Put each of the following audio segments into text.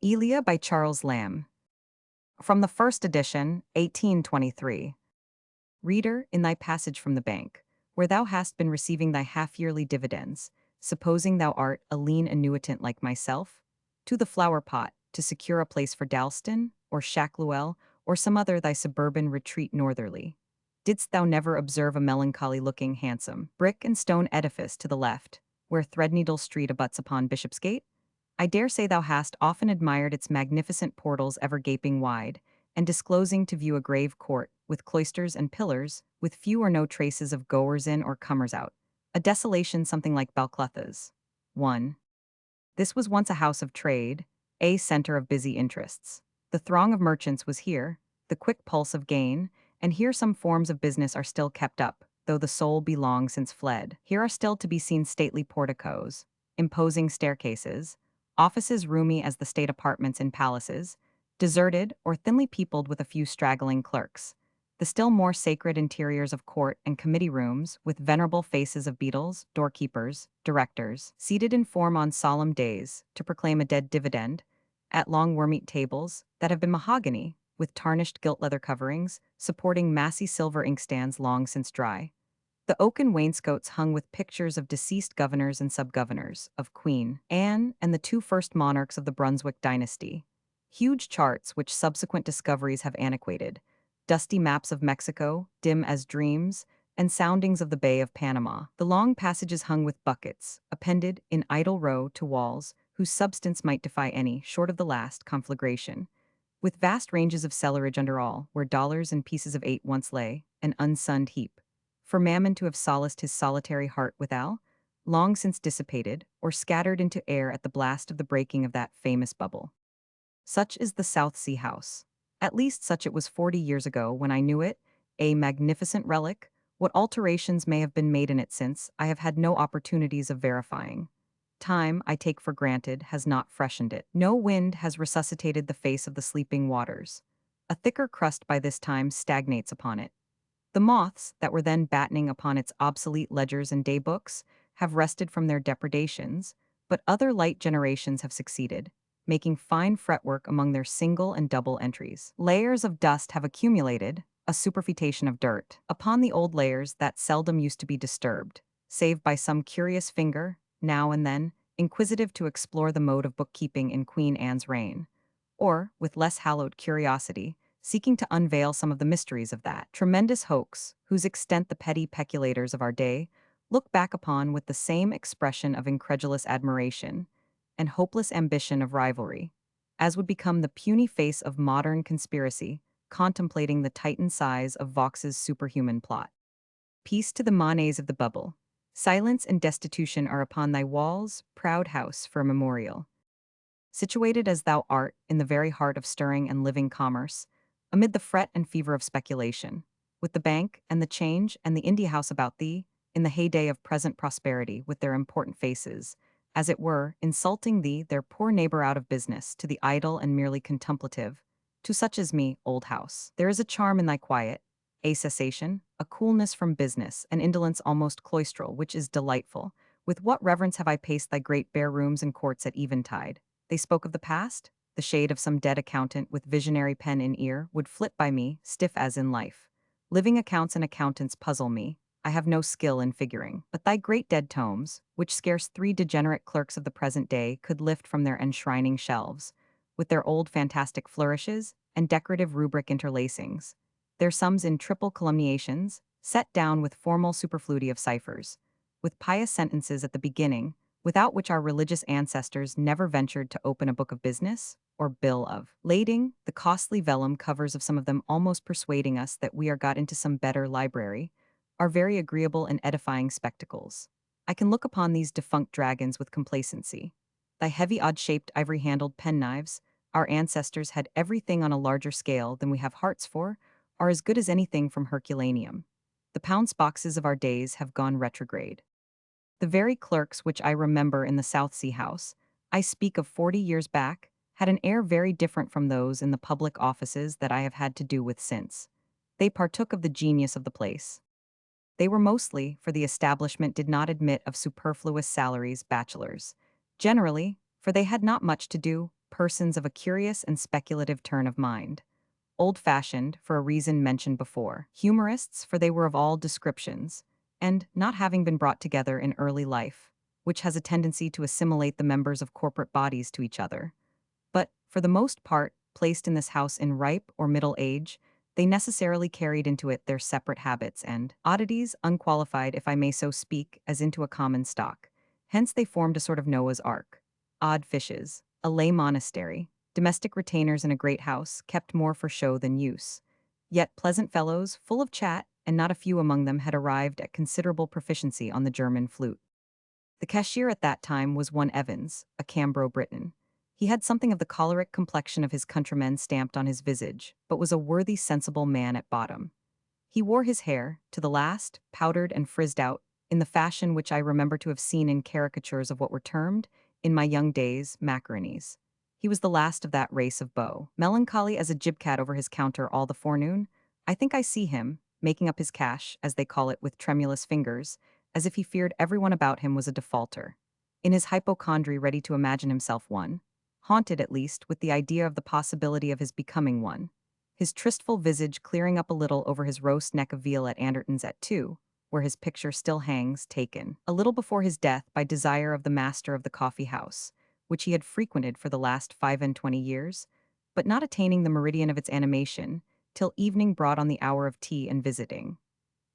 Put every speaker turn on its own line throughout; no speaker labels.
Elia by Charles Lamb. From the first edition, 1823. Reader, in thy passage from the bank, where thou hast been receiving thy half-yearly dividends, supposing thou art a lean annuitant like myself, to the flower pot, to secure a place for Dalston, or Shacluel, or some other thy suburban retreat northerly. Didst thou never observe a melancholy-looking, handsome, brick and stone edifice to the left, where Threadneedle Street abuts upon Bishopsgate? I dare say thou hast often admired its magnificent portals ever gaping wide, and disclosing to view a grave court, with cloisters and pillars, with few or no traces of goers in or comers out. A desolation something like Balclutha's. 1. This was once a house of trade, a center of busy interests. The throng of merchants was here, the quick pulse of gain, and here some forms of business are still kept up, though the soul be long since fled. Here are still to be seen stately porticos, imposing staircases, offices roomy as the state apartments in palaces, deserted or thinly peopled with a few straggling clerks. The still more sacred interiors of court and committee rooms, with venerable faces of beadles, doorkeepers, directors, seated in form on solemn days to proclaim a dead dividend, at long worm-eat tables that have been mahogany, with tarnished gilt leather coverings, supporting massy silver inkstands long since dry. The oaken wainscots hung with pictures of deceased governors and sub-governors, of Queen Anne and the two first monarchs of the Brunswick dynasty. Huge charts which subsequent discoveries have antiquated, dusty maps of Mexico, dim as dreams, and soundings of the Bay of Panama. The long passages hung with buckets, appended in idle row to walls whose substance might defy any, short of the last, conflagration, with vast ranges of cellarage under all, where dollars and pieces of eight once lay, an unsunned heap. For Mammon to have solaced his solitary heart withal, long since dissipated, or scattered into air at the blast of the breaking of that famous bubble. Such is the South Sea House. At least such it was 40 years ago when I knew it, a magnificent relic. What alterations may have been made in it since, I have had no opportunities of verifying. Time, I take for granted, has not freshened it. No wind has resuscitated the face of the sleeping waters. A thicker crust by this time stagnates upon it. The moths, that were then battening upon its obsolete ledgers and daybooks, have rested from their depredations, but other light generations have succeeded, making fine fretwork among their single and double entries. Layers of dust have accumulated, a superfoetation of dirt, upon the old layers that seldom used to be disturbed, save by some curious finger, now and then, inquisitive to explore the mode of bookkeeping in Queen Anne's reign, or, with less hallowed curiosity, seeking to unveil some of the mysteries of that tremendous hoax, whose extent the petty peculators of our day look back upon with the same expression of incredulous admiration and hopeless ambition of rivalry, as would become the puny face of modern conspiracy, contemplating the titan size of Vaux's superhuman plot. Peace to the Manets of the bubble. Silence and destitution are upon thy walls, proud house, for a memorial. Situated as thou art in the very heart of stirring and living commerce, amid the fret and fever of speculation, with the bank and the change and the India House about thee, in the heyday of present prosperity, with their important faces, as it were, insulting thee, their poor neighbor out of business, to the idle and merely contemplative, to such as me, old house. There is a charm in thy quiet, a cessation, a coolness from business, an indolence almost cloistral, which is delightful. With what reverence have I paced thy great bare rooms and courts at eventide! They spoke of the past? The shade of some dead accountant with visionary pen in ear would flit by me, stiff as in life. Living accounts and accountants puzzle me. I have no skill in figuring. But thy great dead tomes, which scarce 3 degenerate clerks of the present day could lift from their enshrining shelves, with their old fantastic flourishes and decorative rubric interlacings, their sums in triple calumniations, set down with formal superfluity of ciphers, with pious sentences at the beginning, without which our religious ancestors never ventured to open a book of business or bill of lading, the costly vellum covers of some of them almost persuading us that we are got into some better library, are very agreeable and edifying spectacles. I can look upon these defunct dragons with complacency. Thy heavy odd-shaped ivory-handled penknives, our ancestors had everything on a larger scale than we have hearts for, are as good as anything from Herculaneum. The pounce boxes of our days have gone retrograde. The very clerks which I remember in the South Sea House, I speak of 40 years back, had an air very different from those in the public offices that I have had to do with since. They partook of the genius of the place. They were mostly, for the establishment did not admit of superfluous salaries, bachelors. Generally, for they had not much to do, persons of a curious and speculative turn of mind. Old-fashioned, for a reason mentioned before. Humorists, for they were of all descriptions, and not having been brought together in early life, which has a tendency to assimilate the members of corporate bodies to each other. But, for the most part, placed in this house in ripe or middle age, they necessarily carried into it their separate habits and oddities, unqualified, if I may so speak, as into a common stock. Hence they formed a sort of Noah's Ark. Odd fishes, a lay monastery, domestic retainers in a great house, kept more for show than use. Yet pleasant fellows, full of chat, and not a few among them had arrived at considerable proficiency on the German flute. The cashier at that time was one Evans, a Cambro Briton. He had something of the choleric complexion of his countrymen stamped on his visage, but was a worthy, sensible man at bottom. He wore his hair, to the last, powdered and frizzed out, in the fashion which I remember to have seen in caricatures of what were termed, in my young days, macaronis. He was the last of that race of beaux. Melancholy as a gibcat over his counter all the forenoon, I think I see him, making up his cash, as they call it, with tremulous fingers, as if he feared everyone about him was a defaulter. In his hypochondry ready to imagine himself one, haunted at least with the idea of the possibility of his becoming one, his tristful visage clearing up a little over his roast neck of veal at Anderton's at 2, where his picture still hangs, taken, a little before his death by desire of the master of the coffee house, which he had frequented for the last 25 years, but not attaining the meridian of its animation, till evening brought on the hour of tea and visiting.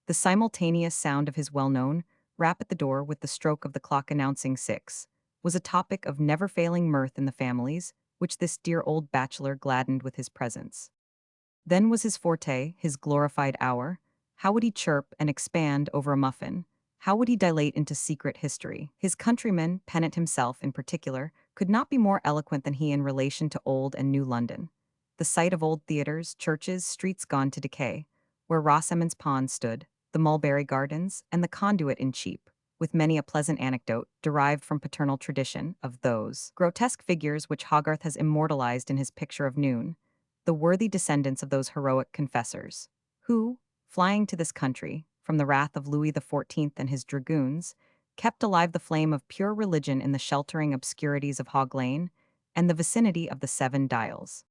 The simultaneous sound of his well-known rap at the door with the stroke of the clock announcing 6 was a topic of never-failing mirth in the families, which this dear old bachelor gladdened with his presence. Then was his forte, his glorified hour. How would he chirp and expand over a muffin? How would he dilate into secret history? His countryman, Pennant himself in particular, could not be more eloquent than he in relation to old and new London. The sight of old theatres, churches, streets gone to decay, where Rosamond's pond stood, the mulberry gardens, and the conduit in cheap, with many a pleasant anecdote, derived from paternal tradition, of those grotesque figures which Hogarth has immortalized in his picture of Noon, the worthy descendants of those heroic confessors, who, flying to this country, from the wrath of Louis XIV and his dragoons, kept alive the flame of pure religion in the sheltering obscurities of Hog Lane and the vicinity of the Seven Dials.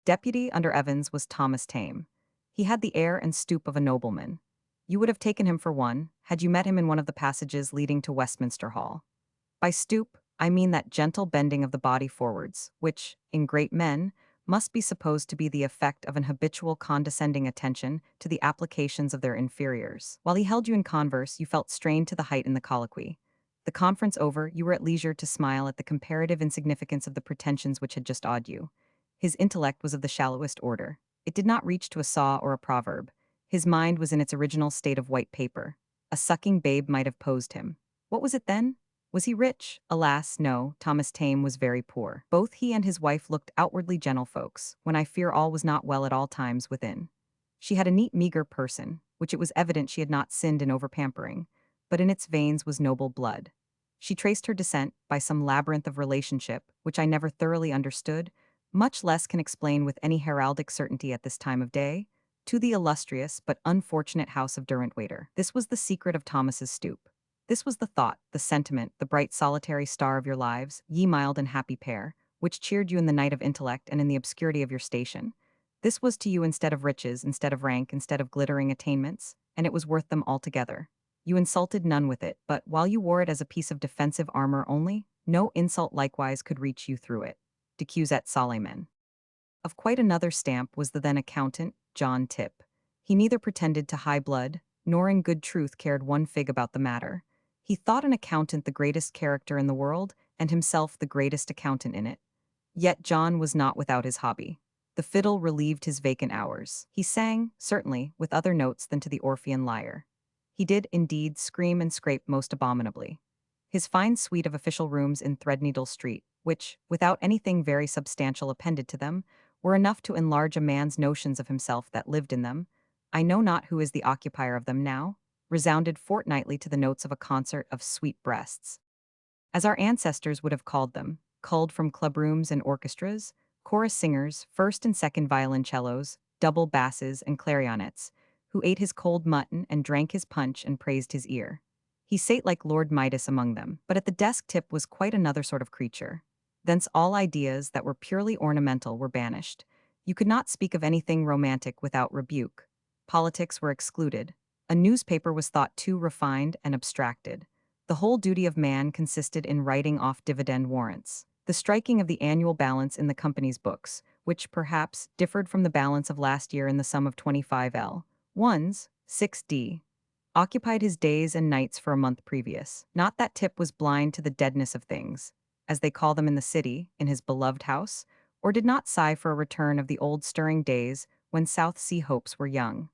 Deputy under Evans was Thomas Tame. He had the air and stoop of a nobleman. You would have taken him for one, had you met him in one of the passages leading to Westminster Hall. By stoop, I mean that gentle bending of the body forwards, which, in great men, must be supposed to be the effect of an habitual condescending attention to the applications of their inferiors. While he held you in converse, you felt strained to the height in the colloquy. The conference over, you were at leisure to smile at the comparative insignificance of the pretensions which had just awed you. His intellect was of the shallowest order. It did not reach to a saw or a proverb. His mind was in its original state of white paper. A sucking babe might have posed him. What was it then? Was he rich? Alas, no, Thomas Tame was very poor. Both he and his wife looked outwardly gentlefolks, when I fear all was not well at all times within. She had a neat, meager person, which it was evident she had not sinned in over-pampering, but in its veins was noble blood. She traced her descent by some labyrinth of relationship, which I never thoroughly understood, much less can explain with any heraldic certainty at this time of day, to the illustrious but unfortunate house of Derwentwater. This was the secret of Thomas's stoop. This was the thought, the sentiment, the bright solitary star of your lives, ye mild and happy pair, which cheered you in the night of intellect and in the obscurity of your station. This was to you instead of riches, instead of rank, instead of glittering attainments, and it was worth them altogether. You insulted none with it, but while you wore it as a piece of defensive armor only, no insult likewise could reach you through it. Decusat Solemen. Of quite another stamp was the then accountant, John Tipp. He neither pretended to high blood, nor in good truth cared one fig about the matter. He thought an accountant the greatest character in the world, and himself the greatest accountant in it. Yet John was not without his hobby. The fiddle relieved his vacant hours. He sang, certainly, with other notes than to the Orphean lyre. He did, indeed, scream and scrape most abominably. His fine suite of official rooms in Threadneedle Street, which, without anything very substantial appended to them, were enough to enlarge a man's notions of himself that lived in them, I know not who is the occupier of them now, resounded fortnightly to the notes of a concert of sweet breasts. As our ancestors would have called them, culled from clubrooms and orchestras, chorus singers, first and second violoncellos, double basses and clarionets, who ate his cold mutton and drank his punch and praised his ear. He sate like Lord Midas among them, but at the desk Tip was quite another sort of creature. Thence all ideas that were purely ornamental were banished. You could not speak of anything romantic without rebuke. Politics were excluded. A newspaper was thought too refined and abstracted. The whole duty of man consisted in writing off dividend warrants. The striking of the annual balance in the company's books, which perhaps differed from the balance of last year in the sum of 25 L. 1s, 6d, occupied his days and nights for a month previous. Not that Tip was blind to the deadness of things, as they call them in the city, in his beloved house, or did not sigh for a return of the old stirring days when South Sea hopes were young.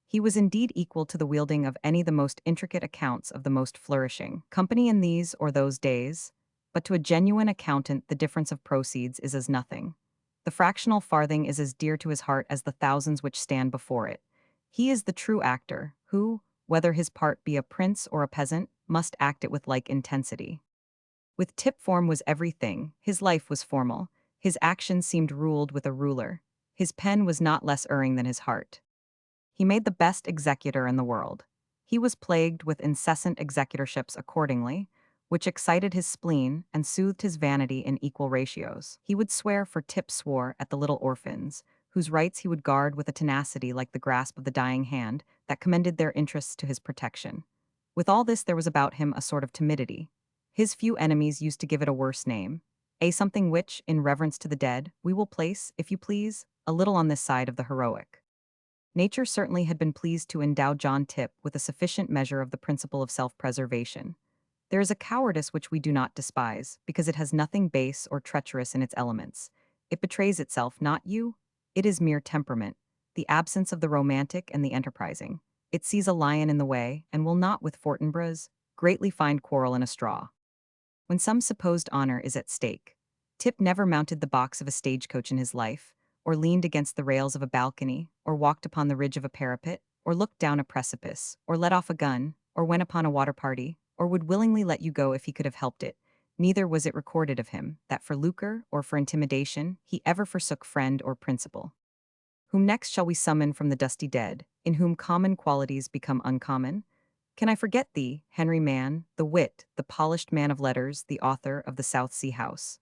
He was indeed equal to the wielding of any the most intricate accounts of the most flourishing company in these or those days, but to a genuine accountant the difference of proceeds is as nothing. The fractional farthing is as dear to his heart as the thousands which stand before it. He is the true actor, who, whether his part be a prince or a peasant, must act it with like intensity. With Tip form was everything, his life was formal, his actions seemed ruled with a ruler, his pen was not less erring than his heart. He made the best executor in the world. He was plagued with incessant executorships accordingly, which excited his spleen and soothed his vanity in equal ratios. He would swear, for Tip swore, at the little orphans, whose rights he would guard with a tenacity like the grasp of the dying hand that commended their interests to his protection. With all this there was about him a sort of timidity. His few enemies used to give it a worse name, a something which, in reverence to the dead, we will place, if you please, a little on this side of the heroic. Nature certainly had been pleased to endow John Tip with a sufficient measure of the principle of self-preservation. There is a cowardice which we do not despise, because it has nothing base or treacherous in its elements. It betrays itself, not you. It is mere temperament, the absence of the romantic and the enterprising. It sees a lion in the way, and will not, with Fortinbras, greatly find quarrel in a straw. When some supposed honor is at stake, Tip never mounted the box of a stagecoach in his life, or leaned against the rails of a balcony, or walked upon the ridge of a parapet, or looked down a precipice, or let off a gun, or went upon a water party, or would willingly let you go if he could have helped it. Neither was it recorded of him that for lucre or for intimidation he ever forsook friend or principle. Whom next shall we summon from the dusty dead, in whom common qualities become uncommon? Can I forget thee, Henry Mann, the wit, the polished man of letters, the author of the South Sea House?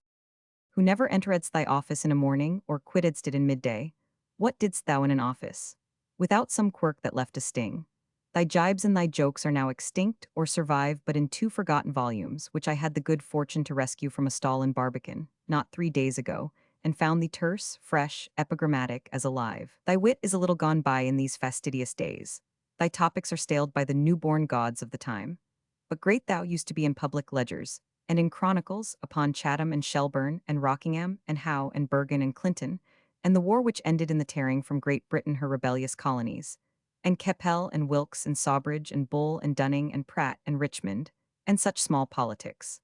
Who never enteredst thy office in a morning, or quittedst it in midday? What didst thou in an office? Without some quirk that left a sting. Thy jibes and thy jokes are now extinct, or survive but in two forgotten volumes, which I had the good fortune to rescue from a stall in Barbican, not 3 days ago, and found thee terse, fresh, epigrammatic, as alive. Thy wit is a little gone by in these fastidious days. Thy topics are staled by the new-born gods of the time. But great thou used to be in public ledgers, and in chronicles upon Chatham and Shelburne and Rockingham and Howe and Bergen and Clinton, and the war which ended in the tearing from Great Britain her rebellious colonies, and Keppel and Wilkes and Sawbridge and Bull and Dunning and Pratt and Richmond, and such small politics.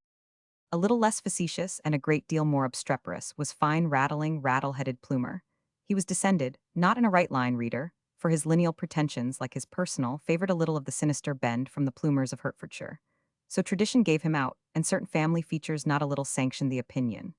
A little less facetious and a great deal more obstreperous was fine rattling, rattle-headed Plumer. He was descended, not in a right line, reader, for his lineal pretensions, like his personal, favored a little of the sinister bend from the Plumers of Hertfordshire. So tradition gave him out, and certain family features not a little sanctioned the opinion.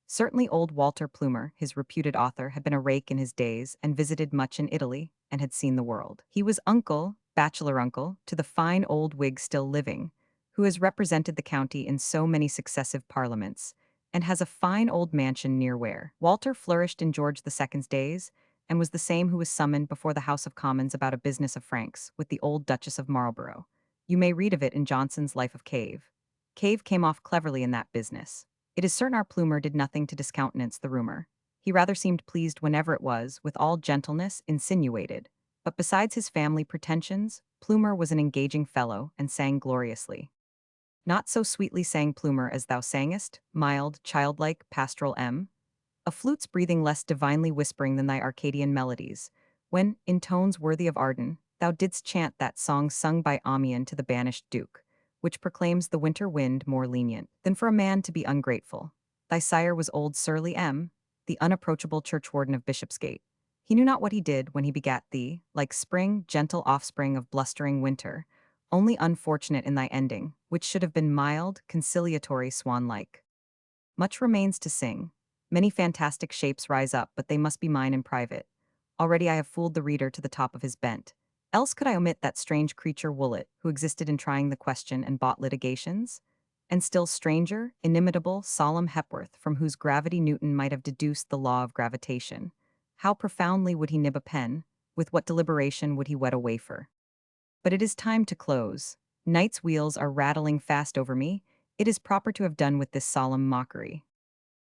Certainly old Walter Plumer, his reputed author, had been a rake in his days and visited much in Italy, and had seen the world. He was uncle, bachelor uncle, to the fine old Whig still living, who has represented the county in so many successive parliaments, and has a fine old mansion near where Walter flourished in George II's days, and was the same who was summoned before the House of Commons about a business of Franks with the old Duchess of Marlborough. You may read of it in Johnson's Life of Cave. Cave came off cleverly in that business. It is certain our Plumer did nothing to discountenance the rumor. He rather seemed pleased whenever it was, with all gentleness, insinuated. But besides his family pretensions, Plumer was an engaging fellow, and sang gloriously. Not so sweetly sang Plumer as thou sangest, mild, childlike, pastoral M. A flute's breathing less divinely whispering than thy Arcadian melodies, when, in tones worthy of Arden, thou didst chant that song sung by Amiens to the banished Duke, which proclaims the winter wind more lenient than for a man to be ungrateful. Thy sire was old surly M., the unapproachable churchwarden of Bishopsgate. He knew not what he did when he begat thee, like spring, gentle offspring of blustering winter, only unfortunate in thy ending, which should have been mild, conciliatory, swan-like. Much remains to sing. Many fantastic shapes rise up, but they must be mine in private. Already I have fooled the reader to the top of his bent. Else could I omit that strange creature Woollett, who existed in trying the question and bought litigations? And still stranger, inimitable, solemn Hepworth, from whose gravity Newton might have deduced the law of gravitation. How profoundly would he nib a pen? With what deliberation would he wet a wafer? But it is time to close. Night's wheels are rattling fast over me. It is proper to have done with this solemn mockery.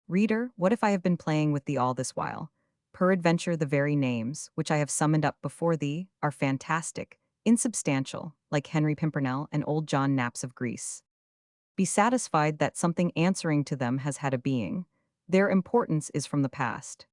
Reader, what if I have been playing with thee all this while? Peradventure the very names, which I have summoned up before thee, are fantastic, insubstantial, like Henry Pimpernel and old John Naps of Greece. Be satisfied that something answering to them has had a being. Their importance is from the past.